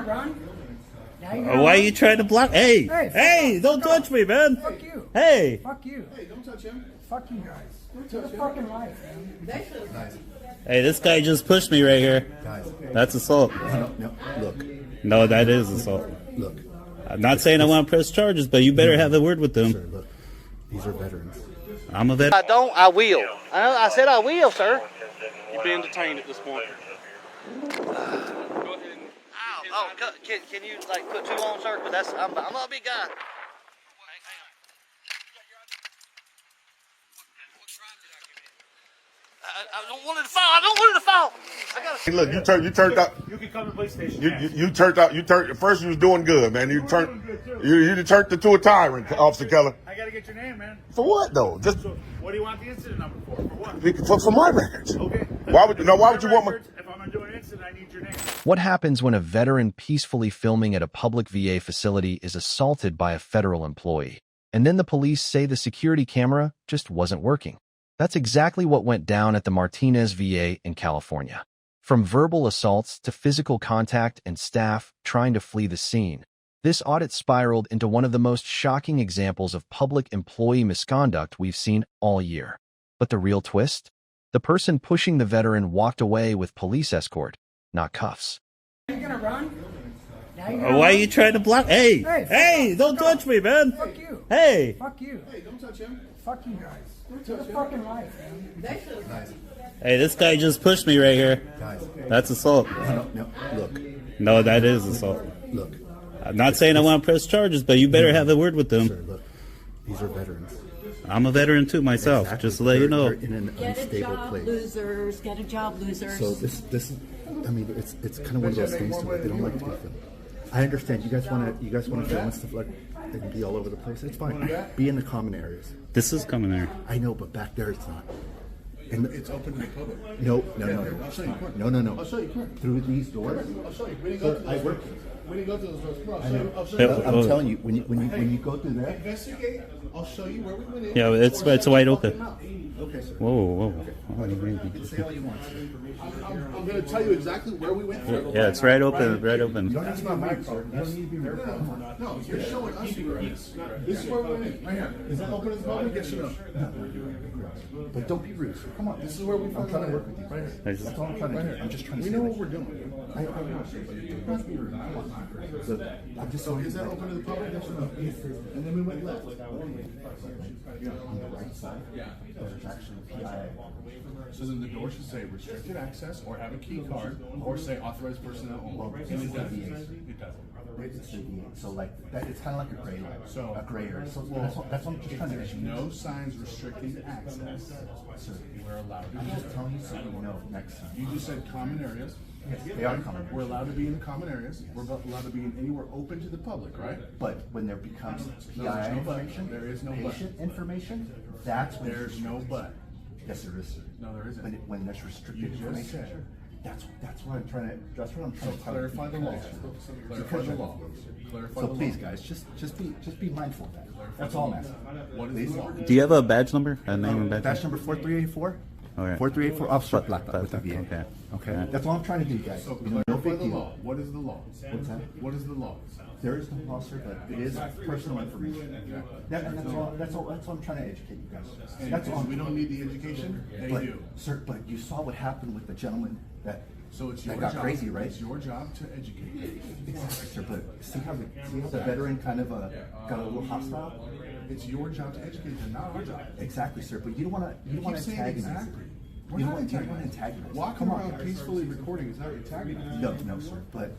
gonna run? Why are you trying to block? Hey, hey, don't touch me, man. Fuck you. Hey. Fuck you. Hey, don't touch him. Fuck you guys. Live a fucking life, man. Hey, this guy just pushed me right here. That's assault. No, look. No, that is assault. Look. I'm not saying I want to press charges, but you better have a word with them. Sir, look. These are veterans. I'm a veteran. I don't, I will. I said I will, sir. You've been detained at this point. Oh, can you like put two on, sir? But I'm not a big guy. I don't want it to fall. I don't want it to fall. Hey, look, you turned out. You can come to the police station. You turned out. First, you was doing good, man. You turned into a tyrant, Officer Keller. I gotta get your name, man. For what though? Just So, what do you want the incident number for? For what? for my records. Okay. Why would you want my? If I'm gonna do an incident, I need your name. What happens when a veteran peacefully filming at a public VA facility is assaulted by a federal employee, and then the police say the security camera just wasn't working? That's exactly what went down at the Martinez VA in California. From verbal assaults to physical contact and staff trying to flee the scene, this audit spiraled into one of the most shocking examples of public employee misconduct we've seen all year. But the real twist? The person pushing the veteran walked away with police escort, not cuffs. Are you gonna run? Why are you trying to block? Hey, hey, don't touch me, man. Fuck you. Hey. Fuck you. Hey, don't touch him. Fuck you guys. Live a fucking life, man. Hey, this guy just pushed me right here. That's assault. No, look. No, that is assault. Look. I'm not saying I want to press charges, but you better have a word with them. Sir, look. These are veterans. I'm a veteran too myself, Exactly. just to let you know. They're in an Get a unstable job, place. losers. Get a job, losers. So this, I mean, it's kind of one of those things to where they don't like to be filmed. I understand you guys want to film and stuff like and be all over the place. It's fine. Be in the common areas. This is coming there. I know, but back there it's not. And It's open to the public. no. I'll show you quick. No. I'll show you quick. Through these doors. I'll show you. We didn't go to I those work. doors. We didn't go to those doors. Come on, I'll show you. I'm telling you, when you go through there. Investigate. I'll show you where we went in. Yeah, it's wide open. Okay, sir. Whoa. You can say all you want. I'm going to tell you exactly where we went through. Yeah, it's right open, right open. You don't need to be my car. You don't need to be my car. No, you're showing us where it is. This is where we went in. Right here. Is that open to the public? Yes or no? But don't be rude. Come on. This is where we I'm found trying to out. work with you. Right here. That's all I'm trying to do. I'm just trying to We say know that. what we're doing. I know. Don't be rude. Come on. So, I'm just So is that open to the public? Yes or no? And then we went left. on the right side. There's actually PIA. So then the door should say restricted access, or have a key card, or say authorized personnel only. And it doesn't. It doesn't. It's the VA. So like that, it's kind of like a gray line. So a gray area. So well, that's what I'm just if trying to there's no signs restricting access, Sir, we're allowed to I'm use just it. telling you so you know next time. You just said common areas. Yes, they are common We're areas. allowed to be in the common areas. We're allowed to be in anywhere open to the public, right? But when there becomes No, PII there's no but. information, There is no but. patient information, that's when There's no but. Yes, there is. Sir. No, there isn't. When there's restricted You just information, said. that's what I'm trying to. That's what I'm So trying to tell clarify the you. law. Clarify the law. Clarify So the please, law. guys, just be mindful of that. That's all I'm asking. What is Please. the law? Do you have a badge number? A name and badge? Batch number 4384. All right. 4384 Officer Black with the VA. Okay. Okay. That's all I'm trying to do, guys. So You know, no clarify big the deal. law. What is the law? What's that? What is the law? There is no law, sir, but it is personal information. And that's all I'm trying to educate you guys. That's all. We don't need the education. They But, do. sir, but you saw what happened with the gentleman that So it's your that got job. crazy, right? It's your job to educate. Exactly, sir. But see how the veteran kind of got a little hostile? It's your job to educate them, not our job. Exactly, sir. But you don't want to Keep saying antagonize. exactly. We're You not don't want to antagonizing. antagonize. Walking Come on. around peacefully recording is not antagonizing. No, sir. But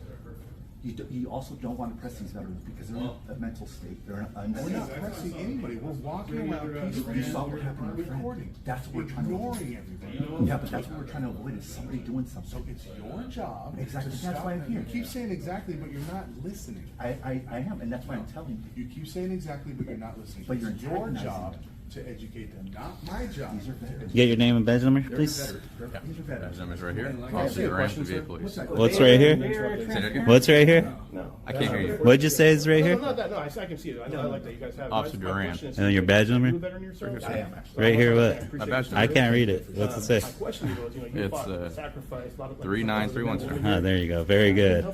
you also don't want to press these veterans because they're in a mental state. They're in an We're unsafe. not pressing anybody. We're walking around peacefully. You saw what happened to my friend. recording. That's what we're trying to avoid. Ignoring everybody. Yeah, but that's what we're trying to avoid is somebody doing So something. it's your job. Exactly, to that's stop why I'm them. here. You keep saying exactly, but you're not listening. I am, and that's why I'm telling you. You keep saying exactly, but you're not listening. But you're It's your antagonizing job them. to educate them, not my job. These are veterans. Get your name and badge number, They're please. veterans. These are veterans. Numbers right here. I see Officer a Grant, question, the sir. VA police. What's that? What's right here? Say that again? What's right here? No. I can't hear you. What'd you say is right No, here? not that. No, I can see it. I know. I like that you guys have it. Officer My Duran. question is, And your badge number? you a veteran yourself? I am actually. Right here, what? Appreciate I can't read it. What's it say? My question was, you It's, fought, sacrificed, a lot of 3931, sir. Oh, there you go. Very good.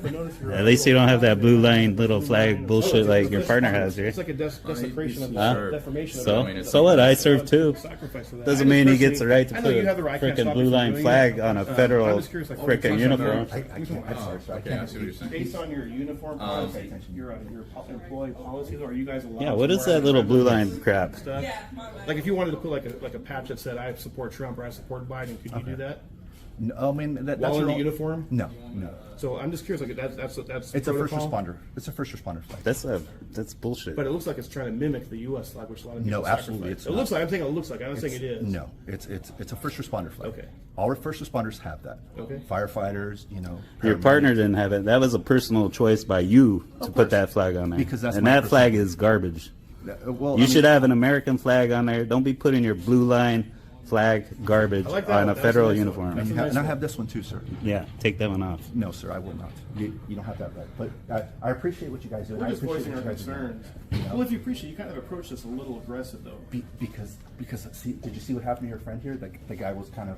At least you don't have that blue line little flag bullshit like your partner has here. It's like a desecration of Huh? defamation. So what? I serve too. Sacrifice for that. Doesn't mean he gets the right to I put know a you have the right. I can't frickin' stop blue you from line doing flag it. on a I'm federal just curious, like, frickin' uniform. I can't. I'm sorry, sir. I Okay, I can't. see what you're saying. Based on your uniform policy, your employee policies, or are you guys allowed? Yeah, to what is wear that little blue different line crap? stuff? Like if you wanted to put like a patch that said I support Trump or I support Biden, could you do that? No, I mean that's While in your the own- uniform? No. So I'm just curious, like that's It's a first protocol? responder. It's a first responder flag. That's bullshit. But it looks like it's trying to mimic the U.S. flag, which a lot of people No, absolutely, sacrifice. it's It not. looks like. I'm saying it looks like. I'm not saying it is. No, it's a first responder flag. Okay. All our first responders have that. Okay. Firefighters, Your paramedics. partner didn't have it. That was a personal choice by you to put course. that flag on there. Because that's and my that flag personal- is garbage. Well, You should have an American flag on there. Don't be putting your blue line flag garbage I like that on one. a That's federal a nice one. uniform. That's a And nice I one. have this one too, sir. Yeah, take that one off. No, sir, I will not. You don't have that right. But I appreciate what you guys do. and We're I just appreciate voicing our what you guys are doing. concerns. Well, if you appreciate, you kind of approached this a little aggressive, though. Because see, did you see what happened to your friend here? The guy was kind of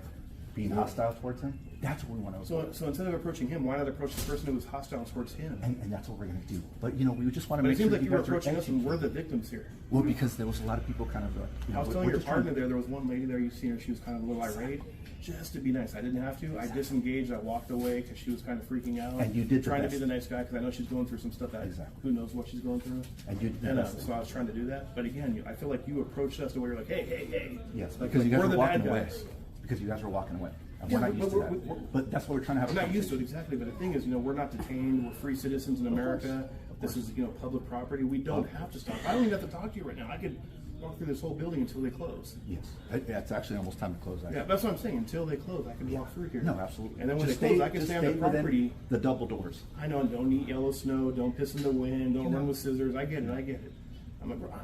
being hostile towards him. That's what we want to avoid. So instead of approaching him, why not approach the person who was hostile towards him? And that's what we're going to do. But we just want to But it make seems sure like you you were guys are approaching us, and we're the educated. victims here. Well, because there was a lot of people kind of I was telling your partner there was one lady there, you seen her, she was kind of a little irate. Just to be nice, I didn't have to. I disengaged, I walked away because she was kind of freaking out. And you did the trying to best. be the nice guy because I know she's going through some stuff that Exactly. who knows what she's going through. And you did the And best thing. so I was trying to do that. But again, I feel like you approached us to where you're like, hey. Yes, like, because you guys we're were the walking bad away. guys. Because you guys were walking away. And Yeah, we're not but used to we're- that. But that's what we're trying to have. I'm a not used to it conversation. exactly, but the thing is, we're not detained. We're free citizens in America. This is, public property. We don't have to stop. I don't even have to talk to you right now. I could walk through this whole building until they close. Yes, it's actually almost time to close. Actually. Yeah, that's what I'm saying. Until they close, I can walk through here. No, absolutely. And then when Just they close, stay- I can just stay on the stay within property. the double doors. I know. Don't eat yellow snow. Don't piss in the wind. Don't run with scissors. I get it.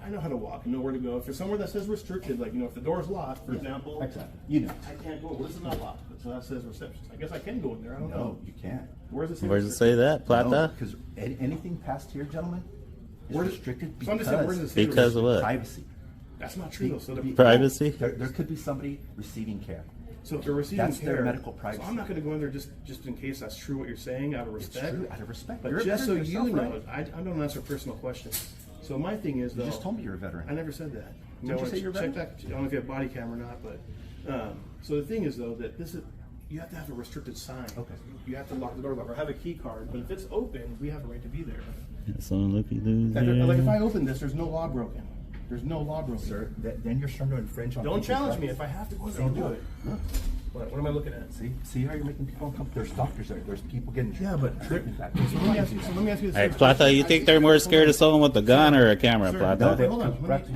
I know how to walk and know where to go. If there's somewhere that says restricted, like if the door's locked, for example, Exactly. I can't go. Well, this is not locked, but so that says reception. I guess I can go in there. I don't know. No, you can't. Where's it? Where does it say that? Plata? Because anything past here, gentlemen, is Where does- restricted So I'm just saying, where does it say Because of what? privacy. That's not true though. So Privacy? There could be somebody receiving care. So if they're receiving That's care, their medical privacy. So I'm not going to go in there just in case that's true what you're saying out of respect. It's true, out of respect. But You're a just so veteran you yourself, know, I don't answer personal questions. So my thing is though, You just told me you're a veteran. I never said that. Didn't you say you're a check veteran? that. I don't know if you have body cam or not, but so the thing is though that this is. You have to have a restricted sign. Okay. You have to lock the door or have a key card. But if it's open, we have a right to be there. So looky loos. Like if I open this, there's no law broken. There's no law broken. Sir, then you're starting to infringe on. Don't people's challenge me. rights. If I have to go there, I'll do it. Look. What am I looking at? See how you're making people uncomfortable? There's doctors there. There's people getting. Yeah, but treated back. so let me ask you this. Hey, Plata, you think they're more scared of someone with a gun or a camera, Sir, Plata? no, hold on. Let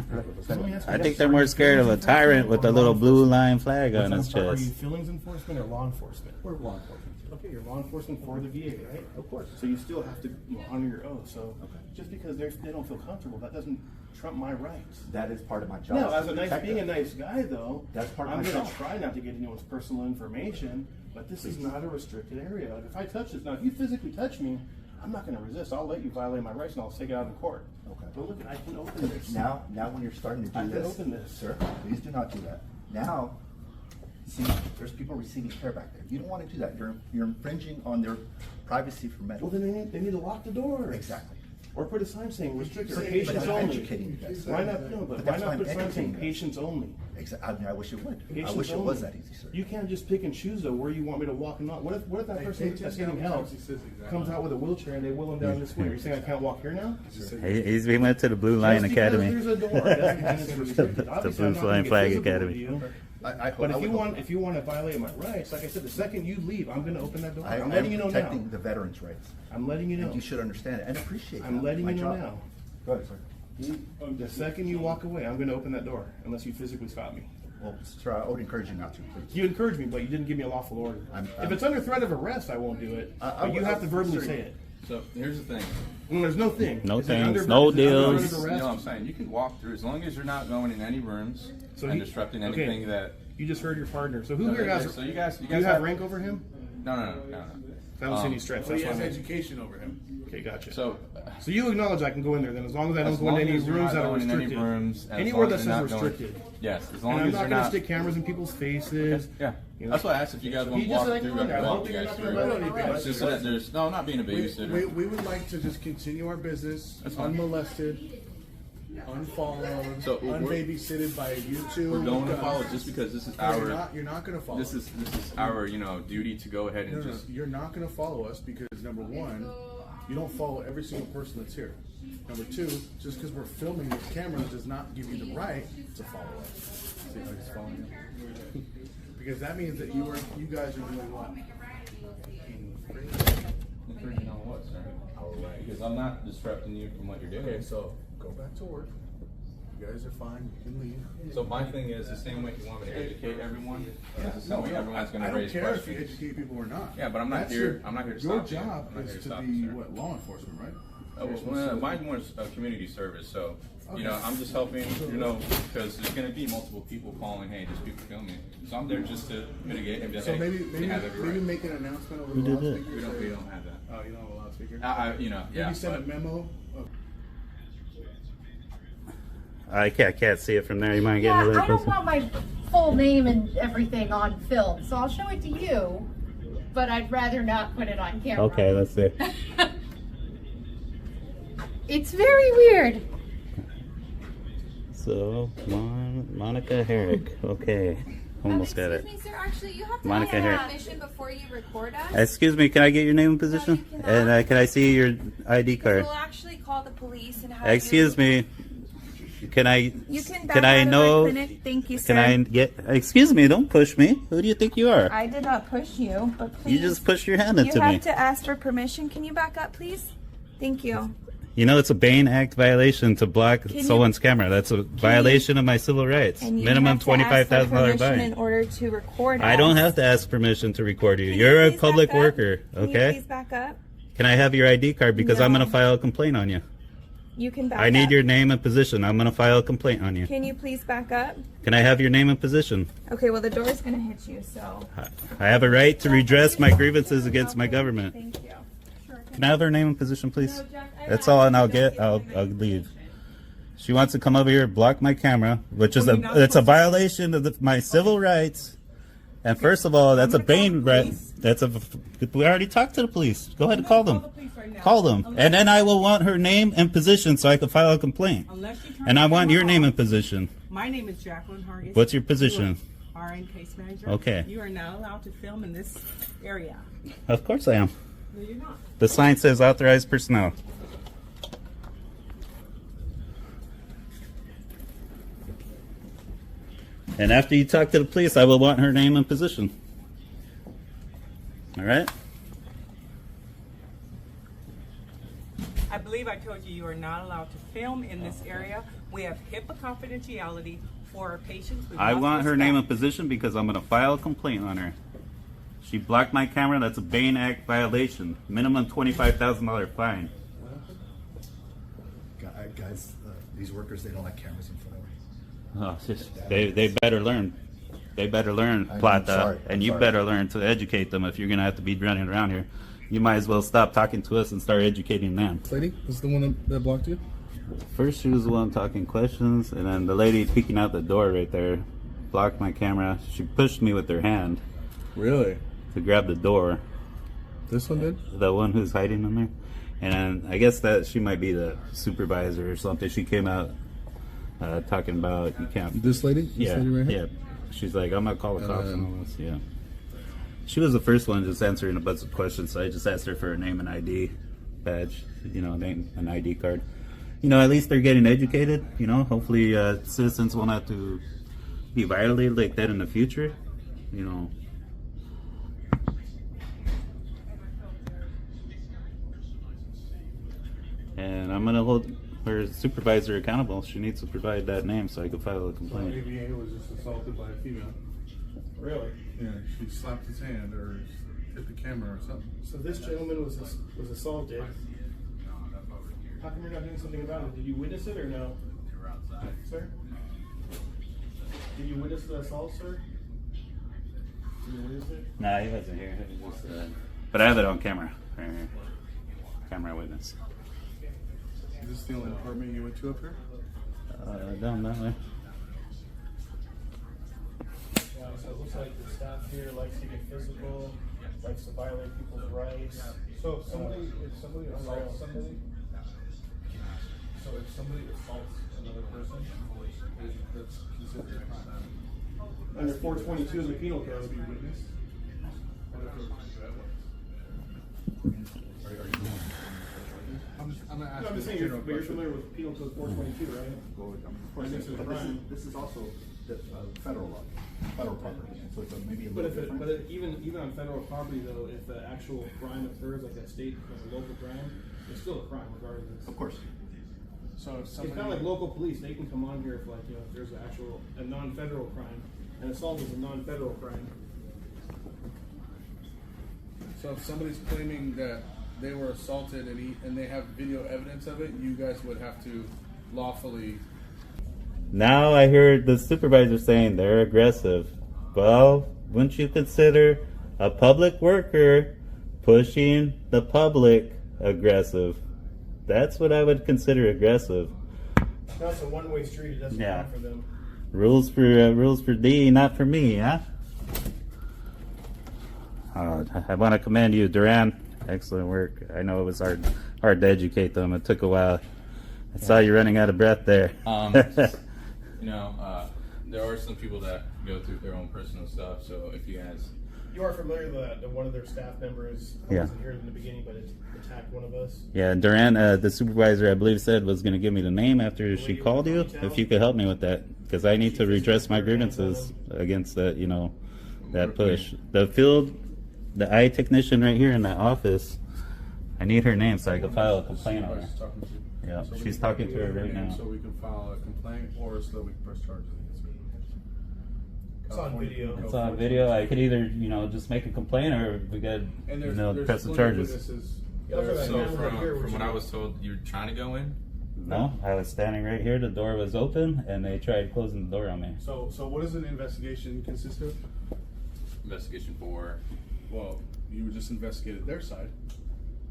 me ask you I this. think they're more scared of a tyrant with a little blue line flag on his Are you chest. feelings enforcement or law enforcement? We're law enforcement. Okay, you're law enforcement for the VA, right? Of course. So you still have to honor your oath. So just because they don't feel comfortable, that doesn't trump my rights. That is part of my job. No, is as to a nice, protect being a them. nice guy though, That's part of I'm my gonna job. try not to get anyone's personal information, but this is not a restricted area. Like if I touch this, now if you physically touch me, I'm not gonna resist. I'll let you violate my rights and I'll take it out in court. Okay. But look, I can open this. Now when you're starting to do I can this, open this. sir, please do not do that. Now, see, there's people receiving care back there. You don't want to do that. You're infringing on their privacy for medical. Well, then they need to lock the door. Exactly. Or put a sign saying restricted for But patients I'm only. educating you guys. Why not? No, but why that's why not I'm put a sign saying educating you. patients only? Exactly. I mean, I wish it would. I Patients wish it only. was that easy, sir. You can't just pick and choose though where you want me to walk and not. What if that person that's getting help comes out with a wheelchair and they wheel him down this way? Are you saying I can't walk here now? He went to the Blue Line Just because Academy. There's a door. doesn't mean it's restricted. The Obviously, I'm Blue not gonna Line get Flag physical with Academy. you. I But I if you would want, hope. if you want to violate my rights, like I said, the second you leave, I'm going to open that door. I'm I'm letting you know now. protecting the veterans' rights. I'm letting you know. And you should understand it and appreciate it. I'm letting My you know job. now. Go ahead, sir. The second you walk away, I'm going to open that door unless you physically stop me. Well, sir, I would encourage you not to, please. You encouraged me, but you didn't give me a lawful order. If it's under threat of arrest, I won't do it. But you have to verbally say it. So here's the thing. There's no thing. No Is it under- things, no is it under deals. threat of You arrest? know what I'm saying? You can walk through as long as you're not going in any rooms So and he- disrupting okay. anything that. You just heard your partner. So who No, here has? so you guys do you have rank over him? No. I don't see any stripes. But That's he why has I'm education over him. okay. Gotcha. So you acknowledge I can go in there then, as long as I don't go into any rooms that are restricted. Anywhere that says restricted. Yes, as And long I'm as not you're going to not. stick cameras in people's faces. Yeah, You know? that's why I asked if you guys want He to just walk said I through. can go in there. I Walk don't you think guys you're through. not gonna go in It's just so that there's no, I'm not being a babysitter. We would like to just continue our business That's fine. unmolested, unfollowed, So, we're- unbabysitted by YouTube. We're going to follow just because this is No, our. you're not going to follow. This is our duty to go ahead and No, just. you're not going to follow us because number one, you don't follow every single person that's here. Number two, just because we're filming with cameras does not give you the right to follow us. See how he's following you? Because that means that you guys are doing what? Infringing on what, sir? Because I'm not disrupting you from what you're doing. Okay, so go back to work. You guys are fine. You can leave. So my thing is the same way you want me to educate everyone. It's the same way everyone's going I to don't raise care questions. if you educate people or not. Yeah, but I'm not That's here. I'm not here to your stop you. job I'm not is here to to stop be you, sir. what, law enforcement, right? Mine more is community service. So, Okay. I'm just helping, because there's going to be multiple people calling, hey, there's people filming. So I'm there just to mitigate and be like, So hey, maybe you have every right. make an announcement over Who the did that? loudspeaker. We don't have that. Oh, you don't have a loudspeaker. Yeah. Maybe send a but- memo. I can't see it from there. You mind getting Yeah, a little I don't closer? want my full name and everything on film, so I'll show it to you, but I'd rather not put it on camera. Okay, let's see. It's very weird. So, Monica Herrick. Okay, almost got it. Excuse me, sir. Actually, you have to Monica get Herrick. permission before you record us. Excuse me, can I get your name and position? you cannot. And can I see your ID card? We'll actually call the police and have Excuse me. Can I? You can back Can I out of our know? clinic. Thank you, sir. Can I get? Excuse me, don't push me. Who do you think you are? I did not push you, but please. You just pushed your hand You into have me. to ask for permission. Can you back up, please? Thank you. You know, it's a Bain Act violation to block you- someone's camera. That's a violation of my civil rights. And you Minimum have to ask for $25,000 permission in fine. order to record I us. don't have to ask permission to record you. Can You're a please public back up? worker, Can you okay? please back up? Can I have your ID card because I'm No. going to file a complaint on you? You can back up. I need your name and position. I'm going to file a complaint on you. Can you please back up? Can I have your name and position? Okay, well, the door's going to hit you, so. I have a right to redress my grievances against my government. Thank you. Can I have her name and position, please? That's all, and I'll leave. She wants to come over here, block my camera, which is it's a violation of my civil rights. And first of all, that's a Bain right. We already talked to the police. Go ahead and call them. Call them, and then I will want her name and position so I can file a complaint. And I want your name and position. My name is Jacqueline Hargis. What's your position? RN case manager. Okay. You are not allowed to film in this area. Of course I am. No, you're not. The sign says authorized personnel. And after you talk to the police, I will want her name and position. All right? I believe I told you are not allowed to film in this area. We have HIPAA confidentiality for our patients. We I must want her respect. name and position because I'm going to file a complaint on her. She blocked my camera. That's a Bain Act violation. Minimum $25,000 fine. Guys, these workers, they don't like cameras in front of them. Oh, they better learn. They better learn, Plata, sorry. and you sorry. better learn to educate them if you're going to have to be running around here. You might as well stop talking to us and start educating them. Lady, is the one that blocked you? First, she was the one talking questions, and then the lady peeking out the door right there blocked my camera. She pushed me with her hand Really? to grab the door. This one did? The one who's hiding in there. And then I guess that she might be the supervisor or something. She came out talking about you can't. This lady? This Yeah, lady right here? yeah. She's like, I'm gonna call the cops and all this. Yeah. She was the first one just answering a bunch of questions, so I just asked her for her name and ID badge. Name and ID card. At least they're getting educated. Hopefully citizens won't have to be violated like that in the future. And I'm gonna hold her supervisor accountable. She needs to provide that name so I can file a complaint. ABA was just assaulted by a female. Really? Yeah, she slapped his hand or hit the camera or something. So this gentleman was assaulted. How come you're not doing something about it? Did you witness it or no? Sir? Did you witness the assault, sir? Did you witness it? Nah, he wasn't here. He was But I have it on camera. Right here. Camera witness. Is this the only apartment you went to up here? Down that way. Yeah, so it looks like the staff here likes to get physical, likes to violate people's rights. So if somebody assaults somebody, another person, that's considered a crime. under 422 of the penal Be code, witness. I'm not no, I'm just saying, but you're familiar with penal code 422, right? But this is also the, federal law, federal property, so it's maybe a But little different. even on federal property though, if the actual crime occurs, like a state, like a local crime, it's still a crime regardless. Of course. So if It's somebody, kind of like local police, they can come on here if like, if there's a non-federal crime, and assault is a non-federal crime. so if somebody's claiming that they were assaulted and they have video evidence of it, you guys would have to lawfully. Now I heard the supervisor saying they're aggressive. Well, wouldn't you consider a public worker pushing the public aggressive? That's what I would consider aggressive. No, it's a one-way street, it doesn't Yeah. count for them. Rules for thee, not for me, huh? I want to commend you, Duran. Excellent work. I know it was hard to educate them. It took a while. I saw you running out of breath there. You know, there are some people that go through their own personal stuff. So if you guys, You are familiar that one of their staff members wasn't here in the beginning, but it attacked one of us? Yeah, and Duran, the supervisor, I believe, said was going to give me the name after she called you. If you could help me with that, because I need to redress my grievances against that, that push. The eye technician right here in that office, I need her name so I can file a complaint on her. Yeah, So she's talking to her right now. So we can file a complaint or so we can press charges against her. It's on video. It's on video. I could either, just make a complaint or we could, And there's press the plenty of charges. witnesses. so from what I was told, you're trying to go in. No, I was standing right here. The door was open, and they tried closing the door on me. So what does an investigation consist of? Investigation for. Well, you just investigated their side.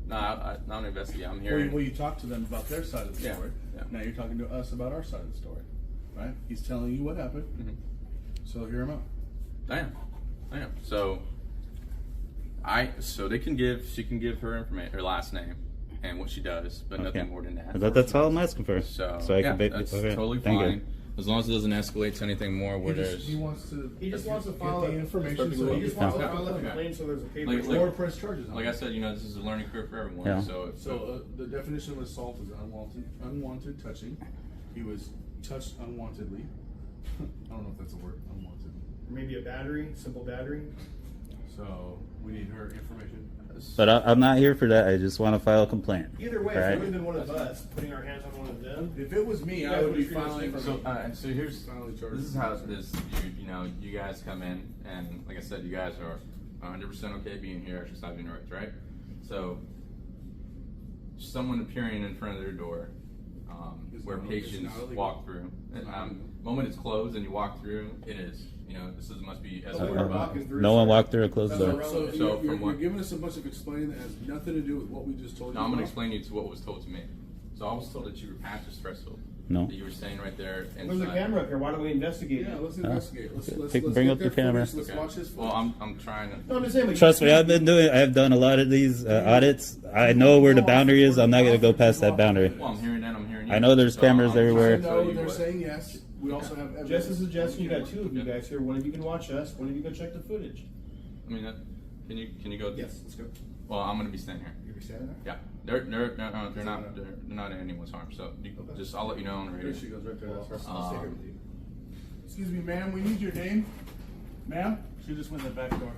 No, I'm not investigating. I'm here. Well, you talked to them about their side of the Yeah, story. yeah. Now you're talking to us about our side of the story, right? He's telling you what happened. Mhm. So hear him out. I am. So she can give her information, her last name, and what she does, but nothing more than that. That's all I'm asking for. So I yeah, can that's okay. totally Thank fine. You. As long as it doesn't escalate to anything more where there's. He just wants to file get the it. information. So he just wants to Yeah. file a complaint so there's a paper Like- trail. Or press charges. On Like it. I said, this is a learning curve for everyone. Yeah. So The definition of assault is unwanted touching. He was touched unwantedly. I don't know if that's a word, unwanted. Maybe a battery, simple battery. So we need her information. But I'm not here for that. I just want to file a complaint. Either way, All if right? it would have been one of us putting our hands on one of them. If it was me, You I guys would be would treat us filing. differently. So here's Finally charged. this is how it is. You guys come in, and like I said, you guys are 100% okay being here, exercising your rights, right? So someone appearing in front of their door, where patients walk through. Moment it's closed and you walk through, it is. This must be as No one walked through a closed door. So So you're, from what- giving us a bunch of explaining that has nothing to do with what we just told you. No, I'm going to about. explain you to what was told to me. So I was told that you were past this threshold. No. That you were staying right there. There's a camera up here. Why don't we investigate Yeah, it? let's investigate. Let's Bring get up the their camera. footage. Let's Okay. watch his footage. Well, I'm trying to. No, I'm just saying. but Trust you- me, I've done a lot of these audits. I know where the boundary is. I'm not going to go past that boundary. Well, I'm hearing that. I'm hearing you. I know there's cameras I'm everywhere. trying to tell No, you they're what- saying yes. We also have evidence. Just a suggestion, you got two of you guys here. One of you can watch us. One of you can check the footage. I mean, can you go? Let's go. Well, I'm going to be standing here. You be standing there? Yeah, they're not in anyone's harm. So just I'll let you know on the radio. There she goes right there. That's her. Um, Excuse me, ma'am. We need your name. Ma'am? She just went in the back door.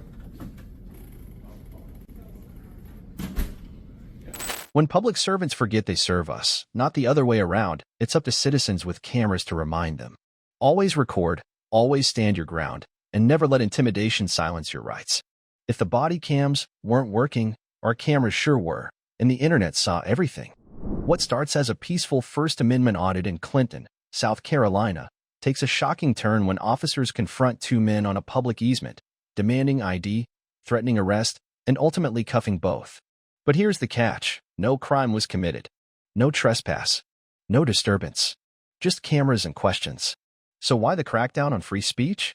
When public servants forget they serve us, not the other way around, it's up to citizens with cameras to remind them. Always record, always stand your ground, and never let intimidation silence your rights. If the body cams weren't working, our cameras sure were, and the internet saw everything. What starts as a peaceful First Amendment audit in Clinton, South Carolina, takes a shocking turn when officers confront two men on a public easement, demanding ID, threatening arrest, and ultimately cuffing both. But here's the catch. No crime was committed. No trespass. No disturbance. Just cameras and questions. So why the crackdown on free speech?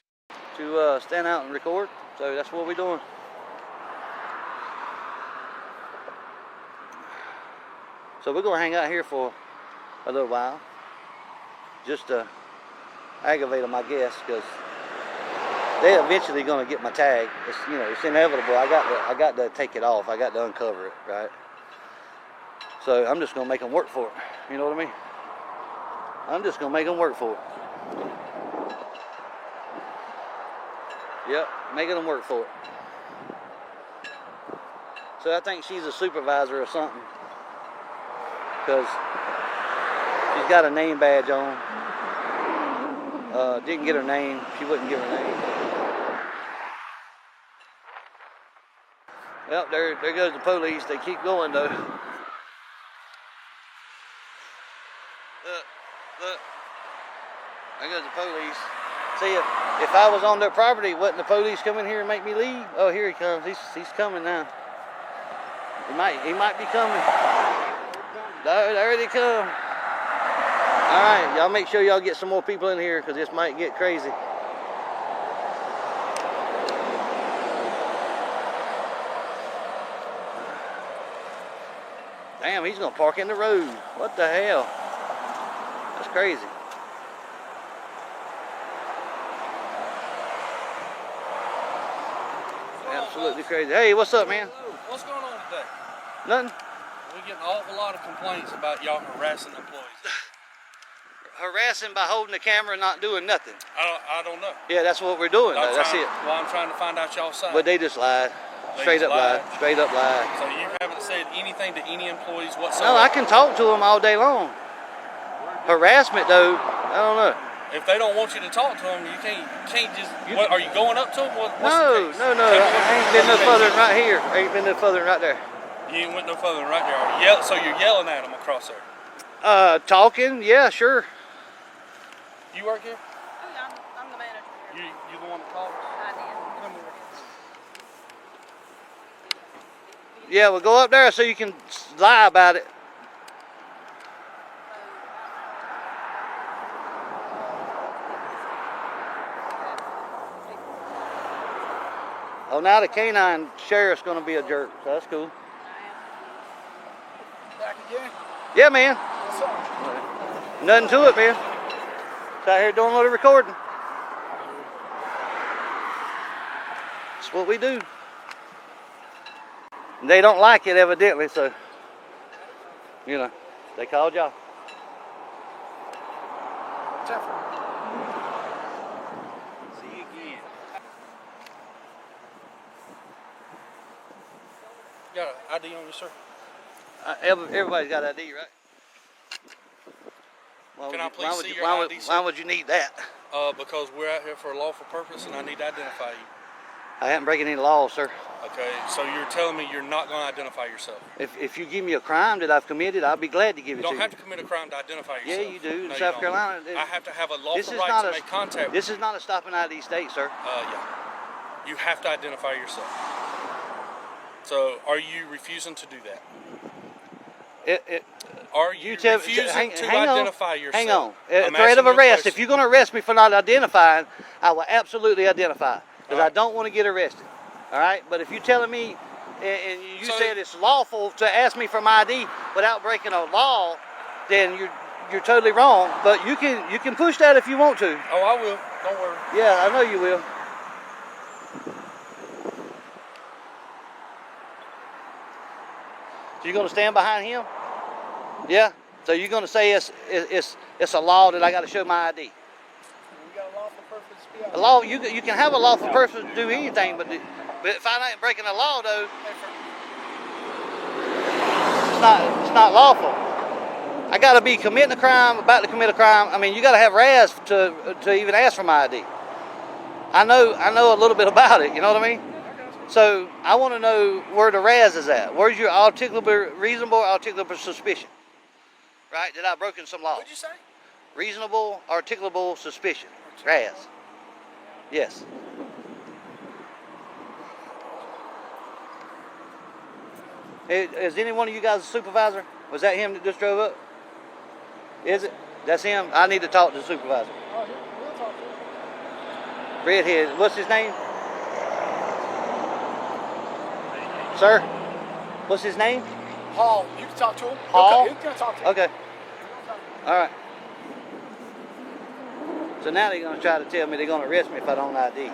To stand out and record, so that's what we're doing. So we're gonna hang out here for a little while, just to aggravate them, I guess, because they're eventually gonna get my tag. It's, you know, it's inevitable. I got to take it off. I got to uncover it, right? So I'm just gonna make them work for it. You know what I mean? I'm just gonna make them work for it. Yep, making them work for it. So I think she's a supervisor or something, because she's got a name badge on. Didn't get her name. She wouldn't give her name. Well, there goes the police. They keep going though. Look. There goes the police. See, if I was on their property, wouldn't the police come in here and make me leave? Oh, here he comes. He's coming now. He might be coming. There they come. All right, y'all make sure y'all get some more people in here, because this might get crazy. Damn, he's gonna park in the road. What the hell? That's crazy. Absolutely crazy. Hey, what's up, man? What's going on today? Nothing. We get an awful lot of complaints about y'all harassing employees. Harassing by holding the camera and not doing nothing. I don't know. Yeah, that's what we're doing. That's it. Well, I'm trying to find out y'all's side. But they just lied. Straight up lied. Straight up lied. So you haven't said anything to any employees whatsoever? No, I can talk to them all day long. Harassment, though, I don't know. If they don't want you to talk to them, you can't just. What, are you going up to them? What's no, the case? no. I ain't been no further than right here. I ain't been no further than right there. You ain't went no further than right there. So you're yelling at them across there? Talking? Yeah, sure. You work here? Oh, yeah, I'm the manager here. You the one that called? I did. Yeah, well, go up there so you can lie about it. Oh, now the canine sheriff's gonna be a jerk, so that's cool. Back again? Yeah, man. What's up? Nothing to it, man. Just out here doing a little recording. That's what we do. And they don't like it, evidently, so, you know, they called y'all. See you again. You got an ID on you, sir? Everybody's got ID, right? Can I please see your ID, sir? Why would you need that? Because we're out here for a lawful purpose, and I need to identify you. I haven't breaking any laws, sir. Okay, so you're telling me you're not going to identify yourself? If you give me a crime that I've committed, I'll be glad to give it to you. You don't have to commit a crime to identify yourself. Yeah, you do. No, In South Carolina. I have to have a lawful right to make contact. This is not a stop and ID state, sir. Yeah. You have to identify yourself. So, are you refusing to do that? Are you refusing to identify yourself? Hang on. Threat of arrest. If you're going to arrest me for not identifying, I will absolutely identify. Because I don't want to get arrested. All right? But if you're telling me, and you said it's lawful to ask me for my ID without breaking a law, then you're totally wrong. But you can push that if you want to. Oh, I will. Don't worry. Yeah, I know you will. So you're going to stand behind him? Yeah? So you're going to say it's a law that I got to show my ID? We got a lawful purpose to be out. A law, you can have a lawful purpose to do anything, but if I ain't breaking a law, though, it's not lawful. I got to be committing a crime, about to commit a crime. I mean, you got to have RAS to even ask for my ID. I know a little bit about it. You know what I mean? So I want to know where the RAS is at. Where's your reasonable, articulable suspicion? Right? That I've broken some law. What'd you say? Reasonable, articulable suspicion. RAS. Yes. Is any one of you guys a supervisor? Was that him that just drove up? Is it? That's him? I need to talk to the supervisor. Oh, we'll talk to him. Redhead. What's his name? Sir? What's his name? Hall. You can talk to him. Hall? You can talk to him. Okay. All right. So now they're going to try to tell me they're going to arrest me if I don't ID.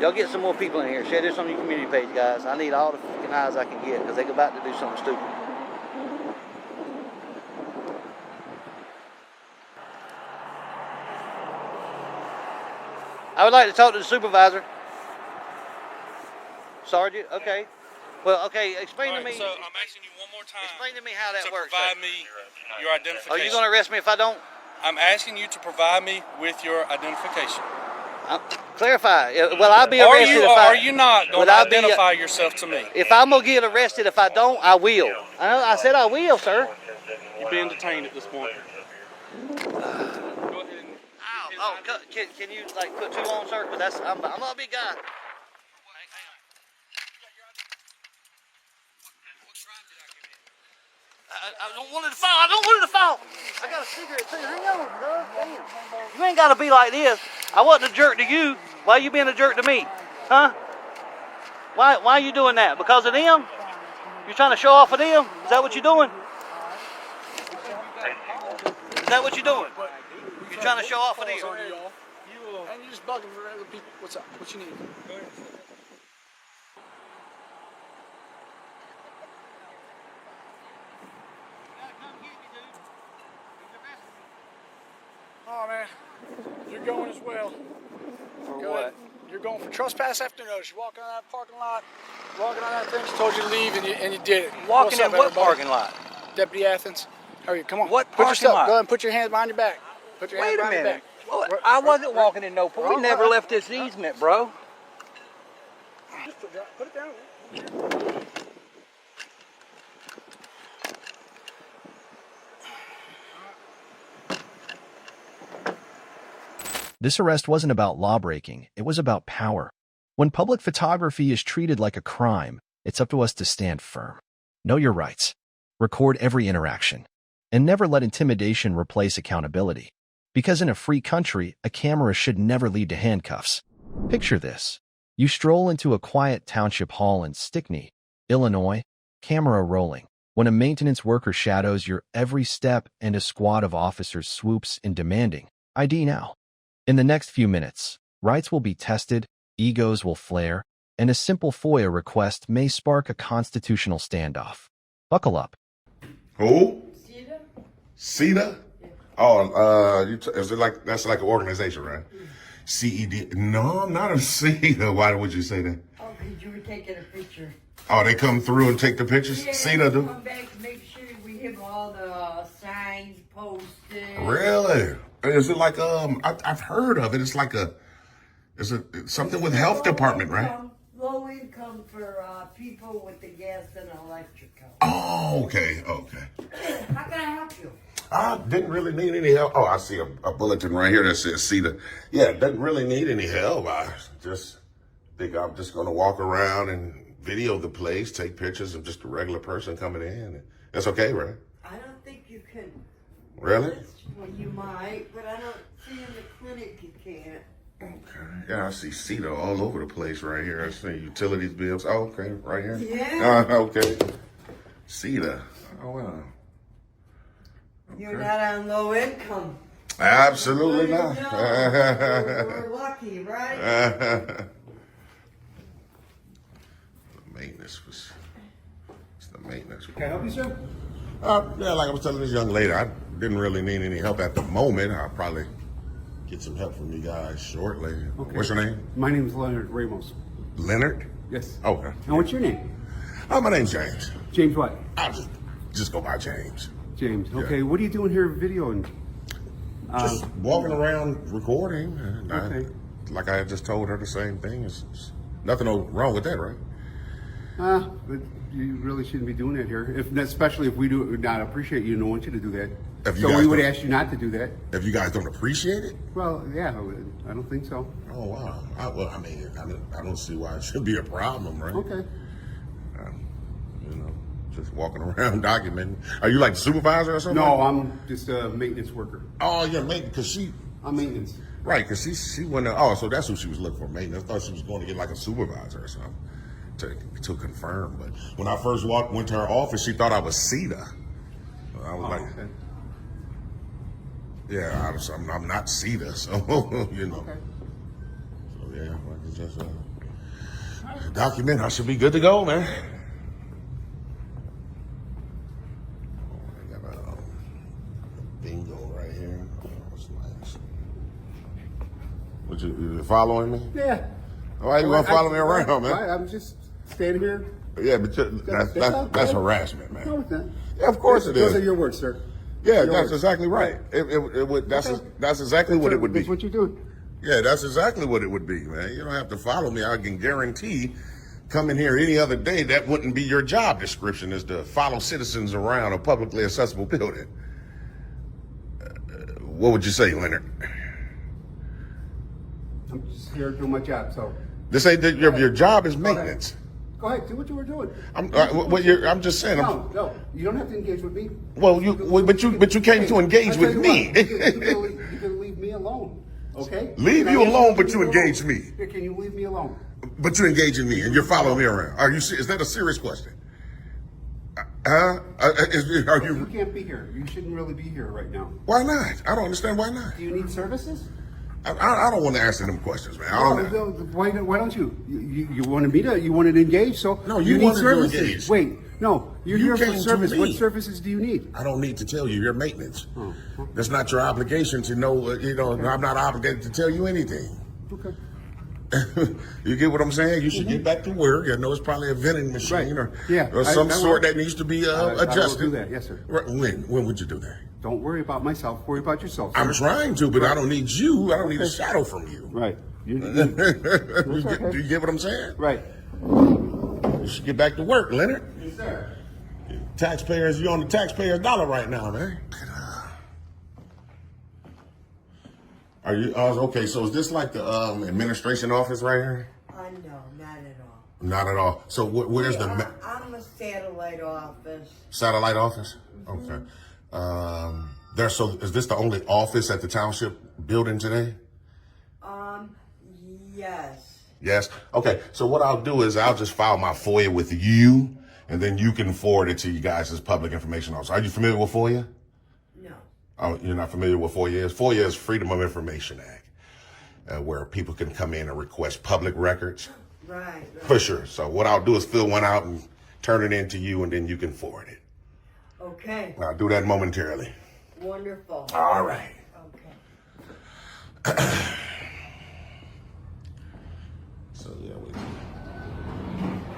Y'all get some more people in here. Share this on your community page, guys. I need all the fucking eyes I can get because they're about to do something stupid. I would like to talk to the supervisor. Sergeant, okay. Well, okay, explain to me. So I'm asking you one more time. Explain to me how that works. Provide me your identification. Are you going to arrest me if I don't? I'm asking you to provide me with your identification. Clarify. Will I be arrested if I... Are you not going to identify yourself to me? If I'm going to get arrested, if I don't, I will. I said I will, sir. You're being detained at this point. Oh, can you like put 2 on, sir? Because that's I'm not a big guy. I don't want it to fall. I don't want it to fall. I got a cigarette too. Hang on, bro. Damn. You ain't got to be like this. I wasn't a jerk to you. Why you being a jerk to me? Huh? Why are you doing that? Because of them? You trying to show off of them? Is that what you're doing? Is that what you're doing? You're trying to show off of them? And you just bugging for other people. What's up? What you need? Go ahead. Oh man, you're going as well. For Go what? ahead. You're going for trespass after notice. You're walking on that parking lot, walking on that thing. She told you to leave, and you did it. Walking What's up, in what everybody? parking lot? Deputy Athens. How are you? Come on. What Put your parking stuff. lot? Go ahead and put your hands behind your back. Put your hands Wait a behind minute. your back. Well, I wasn't walking in no pool. We never right. left this easement, bro. Just put it down. This arrest wasn't about lawbreaking, it was about power. When public photography is treated like a crime, it's up to us to stand firm. Know your rights. Record every interaction. And never let intimidation replace accountability. Because in a free country, a camera should never lead to handcuffs. Picture this. You stroll into a quiet township hall in Stickney, Illinois, camera rolling, when a maintenance worker shadows your every step and a squad of officers swoops in demanding, ID now. In the next few minutes, rights will be tested, egos will flare, and a simple FOIA request may spark a constitutional standoff. Buckle up. Who? CETA? Oh, is it like, that's like an organization, right? CED? No, I'm not a CETA. Why would you say that? Oh, because you were taking a picture. Oh, they come through and take the pictures? Yeah, CETA do? come back to make sure we have all the signs posted. Really? Is it like, I've heard of it. It's like is it something with health department, right? Low income for people with the gas and electrical. Oh, okay. How can I help you? I didn't really need any help. Oh, I see a bulletin right here that says CETA. Yeah, doesn't really need any help. I just think I'm just going to walk around and video the place, take pictures of just a regular person coming in. That's okay, right? I don't think you can. Really? Well, you might, but I don't see in the clinic you can't. Okay. Yeah, I see CETA all over the place right here. I see utilities bills. Oh, okay, right here. Yeah. Okay. CETA. Oh, wow. Okay. You're not on low income. Absolutely not. No, we're lucky, right? The maintenance was. It's the maintenance. Can I help you, sir? Yeah, like I was telling this young lady, I didn't really need any help at the moment. I'll probably get some help from you guys shortly. Okay. What's your name? My name is Leonard Ramos. Leonard? Yes. Okay. And what's your name? My name's James. James what? I'll just go by James. James. Yeah. Okay. What are you doing here videoing? Just walking around recording. Okay. Like I just told her the same thing. It's nothing wrong with that, right? But you really shouldn't be doing that here. Especially if we do not appreciate you and don't want you to do that. So we would ask you not to do that. If you guys don't appreciate it? Well, yeah, I don't think so. Oh, wow. I don't see why it should be a problem, right? Okay. you know, just walking around documenting. Are you like the supervisor or something? No, I'm just a maintenance worker. Oh, you're maintenance, because I'm maintenance. Right, because she went. Oh, so that's who she was looking for, maintenance. I thought she was going to get like a supervisor or something to confirm. But when I first went to her office, she thought I was CETA. I was Okay. yeah, I'm not CETA, so you know. Okay. So yeah, I can just document. I should be good to go, man. I got a bingo right here. Oh, that's nice. You following me? Yeah. Why you gonna follow me around, man? I'm just standing here. Yeah, but that's harassment, man. No, it's not. Yeah, of course it is. Those are your words, sir. Yeah, Your that's words. exactly right. That's exactly what it would be. That's what you're doing. Yeah, that's exactly what it would be, man. You don't have to follow me. I can guarantee coming here any other day, that wouldn't be your job description, is to follow citizens around a publicly accessible building. What would you say, Leonard? I'm just here doing my job, so. This ain't your job is maintenance. Go ahead, do what you were doing. I'm just saying. No, you don't have to engage with me. Well, but you came to engage with me. You can leave me alone, okay? Leave you alone, but you engage me. Can you leave me alone? But you engaging me, and you're following me around. Are you? Is that a serious question? Are you? You can't be here. You shouldn't really be here right now. Why not? I don't understand why not. Do you need services? I don't want to answer them questions, man. Why don't you? You wanted me to? You wanted to engage? So no, you need wanted services. to engage. Wait, no, you're You here came for to service. me. What services do you need? I don't need to tell you. You're maintenance. Oh, okay. That's not your obligation to know. I'm not obligated to tell you anything. Okay. You get what I'm saying? You should get back to work. I know it's probably a vending machine or some sort that needs to be adjusted. I will do that. Yes, sir. When would you do that? Don't worry about myself. Worry about yourself, sir. I'm trying to, but I don't need you. I don't need a shadow from you. Right. Do you get what I'm saying? Right. You should get back to work, Leonard. Yes, sir. Taxpayers, you're on the taxpayer's dollar right now, man. Are you okay? So is this like the administration office right here? No, not at all. Not at all. So where's the? I'm a satellite office. Satellite office. Okay. So is this the only office at the Township building today? Yes. Yes. Okay. So what I'll do is I'll just file my FOIA with you, and then you can forward it to you guys as public information officer. Are you familiar with FOIA? No. Oh, you're not familiar with FOIA is? FOIA is Freedom of Information Act, where people can come in and request public records. Right. For sure. So what I'll do is fill one out and turn it in to you, and then you can forward it. Okay. I'll do that momentarily. Wonderful. All right. Okay. So yeah, we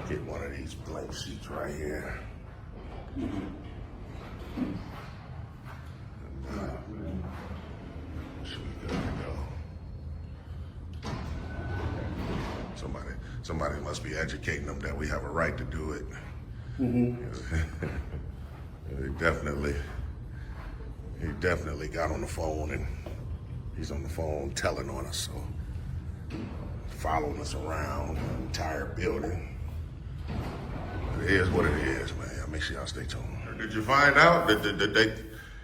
get one of these blank sheets right here. Should be good to go. Somebody must be educating them that we have a right to do it. He definitely got on the phone, and he's on the phone telling on us, so following us around the entire building. It is what it is, man. Make sure y'all stay tuned. Did you find out? Did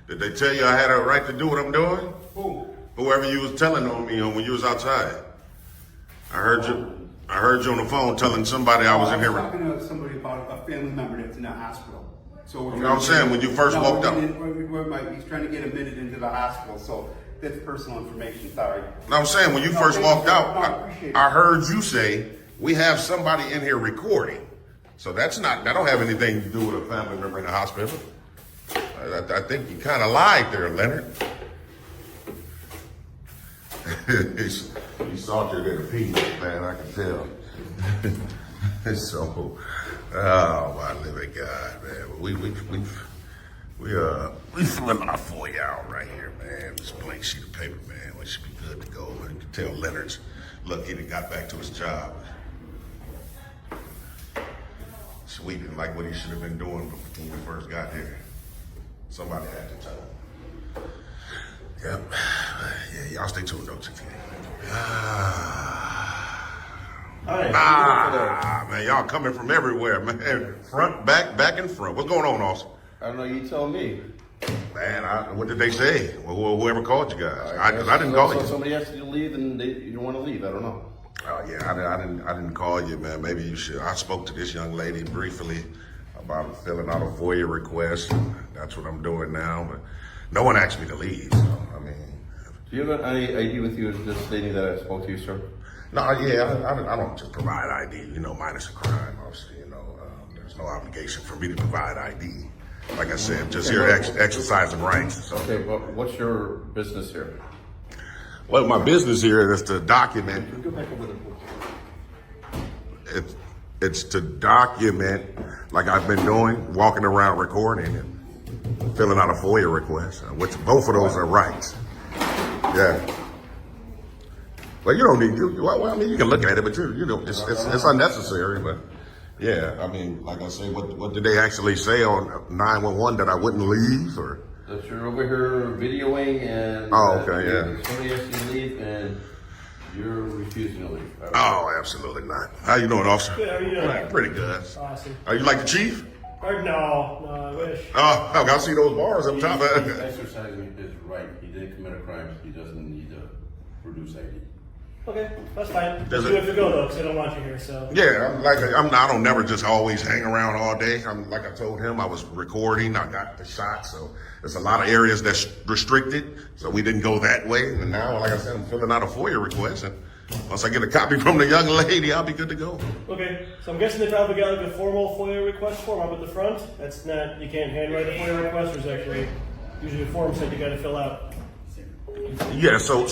they tell you I had a right to do what I'm doing? Who? Whoever you was telling on me when you was outside. I heard you on the phone telling somebody I was in here. I was talking to somebody about a family member that's in the hospital. So I'm saying when you first walked up. He's trying to get admitted into the hospital, so that's personal information. Sorry. I'm saying when you first walked out, I heard you say we have somebody in here recording. So that don't have anything to do with a family member in the hospital. I think you kind of lied there, Leonard. He salted at a piece, man. I can tell. So, oh my living God, man. We fill our FOIA out right here, man. This blank sheet of paper, man. We should be good to go. And you can tell Leonard's lucky he got back to his job. Sweeping like what he should have been doing when we first got here. Somebody had to tell him. Yep. Yeah, y'all stay tuned, though. Man, y'all coming from everywhere, man. Front, back, and front. What's going on, officer? I don't know. You tell me. Man, what did they say? Well, whoever called you guys? Because I didn't call you. Somebody asked you to leave, and you don't want to leave. I don't know. Oh yeah, I didn't call you, man. Maybe you should. I spoke to this young lady briefly about filling out a FOIA request. And that's what I'm doing now, but no one asked me to leave. So, I mean, do you have any ID with you just stating that I spoke to you, sir? No, yeah, I don't just provide ID. Minus a crime, obviously. There's no obligation for me to provide ID. Like I said, just here exercising rights. So. Okay, but what's your business here? Well, my business here is to document. It's to document, like I've been doing, walking around recording and filling out a FOIA request, which both of those are rights. Yeah. Well, you don't need to. Well, I mean, you can look at it, but it's unnecessary. But yeah, I mean, like I say, what did they actually say on 911 that I wouldn't leave or? That you're over here videoing and somebody asked you to leave and you're refusing to leave. Oh, absolutely not. How you doing, officer? Good, how are you doing? Pretty good. Awesome. Are you like the chief? No, I wish. Oh, I see those bars up top. He's exercising his right. He didn't commit a crime. He doesn't need to produce ID. Okay, that's fine. You have to go though, because I don't want you here. So yeah, I don't never just always hang around all day. Like I told him, I was recording. I got the shot, so there's a lot of areas that's restricted. So we didn't go that way. And now, like I said, I'm filling out a FOIA request, and once I get a copy from the young lady, I'll be good to go. Okay, so I'm guessing they probably got like a formal FOIA request form up at the front. That's not, you can't handwrite a FOIA request. There's actually usually a form that you got to fill out. Yeah, so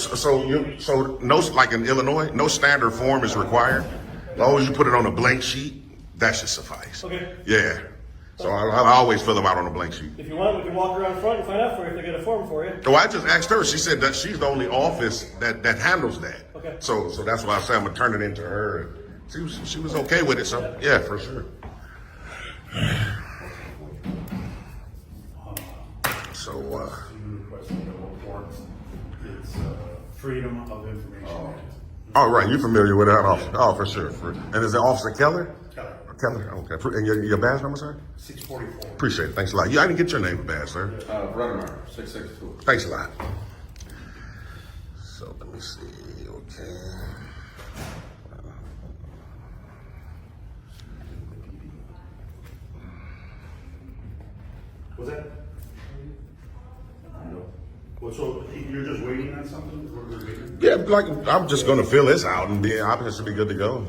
no, like in Illinois, no standard form is required. As long as you put it on a blank sheet, that should suffice. Okay. Yeah. So I always fill them out on a blank sheet. If you want, we can walk around front and find out for you if they get a form for you. Oh, I just asked her. She said that she's the only office that handles that. Okay. So that's why I said I'm gonna turn it into her. She was okay with it. So yeah, for sure. So. It's Freedom of Information. Oh, right. You're familiar with that officer. Oh, for sure. And is it Officer Keller? Keller. Okay. And your badge number, sir? 644. Appreciate it. Thanks a lot. I didn't get your name and badge, sir. Brother 662. Thanks a lot. So let me see. Okay. What's that? Well, so you're just waiting on something? Yeah, like I'm just gonna fill this out and be obviously be good to go.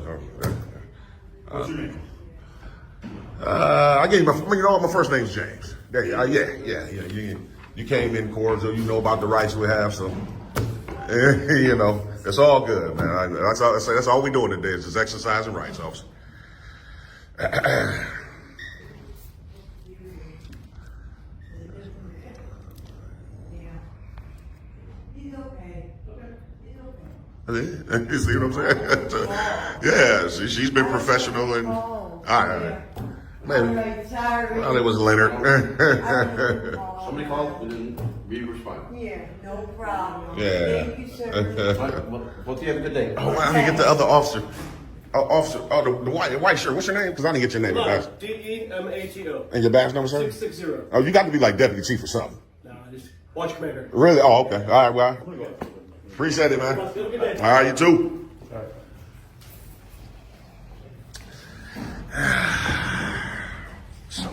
What's your name? I gave you my first name's James. There you yeah. You came in cordial. You know about the rights we have, so it's all good, man. That's all we're doing today is just exercising rights, officer. You see what I'm saying? Yeah, she's been professional and all right. Maybe. Well, it was Leonard. Somebody called and we responded. Yeah, no problem. Yeah. Thank you, sir. Both of you have a good day. Oh, I didn't get the other officer. The white shirt. What's your name? Because I didn't get your name. DEMATO. And your badge number, sir? 660. Oh, you got to be like deputy chief or something. No, just watch commander. Really? Oh, okay. All right, well. Appreciate it, man. All right, you too. So,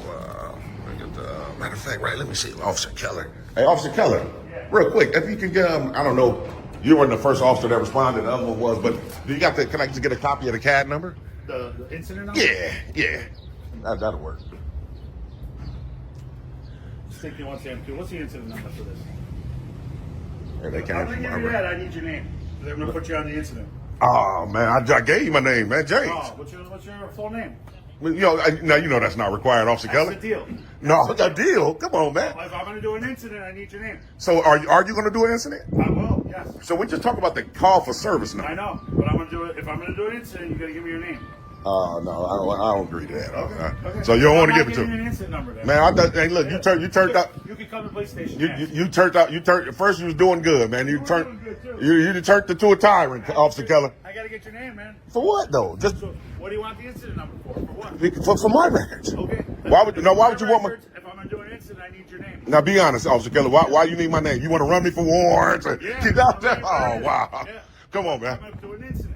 matter of fact, right, let me see. Officer Keller. Hey, Officer Keller, real quick, if you can get, I don't know, you weren't the first officer that responded, the other one was, but do you got can I just get a copy of the CAD number? The incident number? Yeah. That'll work. Just take you one second. What's the incident number for this? Yeah, they I'm gonna give you that. I need your name. I'm gonna put you on the incident. Oh man, I gave you my name, man, James. Oh, what's your full name? Well, now that's not required, Officer Keller. That's the deal. No, the deal. Come on, man. If I'm gonna do an incident, I need your name. So are you gonna do an incident? I will. Yes. So we just talk about the call for service now. I know, but I'm gonna do it. If I'm gonna do an incident, you gotta give me your name. No, I don't agree to that. Okay. So you don't want to give it to me. me. An incident number then. Man, hey, look, you turned out. You can come to police station. You turned out. First, you was doing good, man. You turned into a tyrant, Officer Keller. I gotta gotta get your name, man. For what though? Just So, what do you want the incident number for? For what? for my records. Okay. Why would you know? Why would you want my? Records, if I'm gonna do an incident, I need your name. Now be honest, Officer Keller. Why you need my name? You want to run me for warrants? Yeah, Get out there. I'm Oh ready. wow. Yeah. Come on, I'm man. gonna do an incident.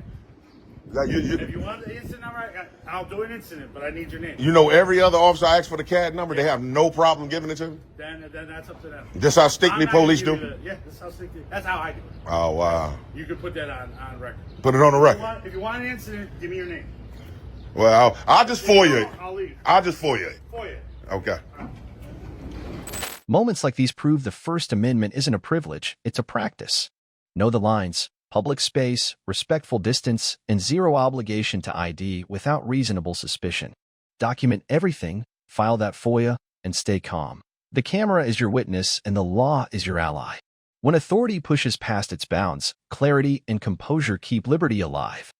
Now, If you want the incident number, I'll do an incident, but I need your name. you know every other officer I ask for the CAD number, they have no problem giving it to me. Then that's up to them. This how stickly I'm not gonna police give do? you yeah, that's how I do it. Oh wow. You can put that on record. Put it on the record. If you want an incident, give me your name. Well, I'll just FOIA it. I'll leave. I'll just FOIA it. FOIA. Okay. Moments like these prove the First Amendment isn't a privilege, it's a practice. Know the lines: public space, respectful distance, and zero obligation to ID without reasonable suspicion. Document everything, file that FOIA, and stay calm. The camera is your witness and the law is your ally. When authority pushes past its bounds, clarity and composure keep liberty alive.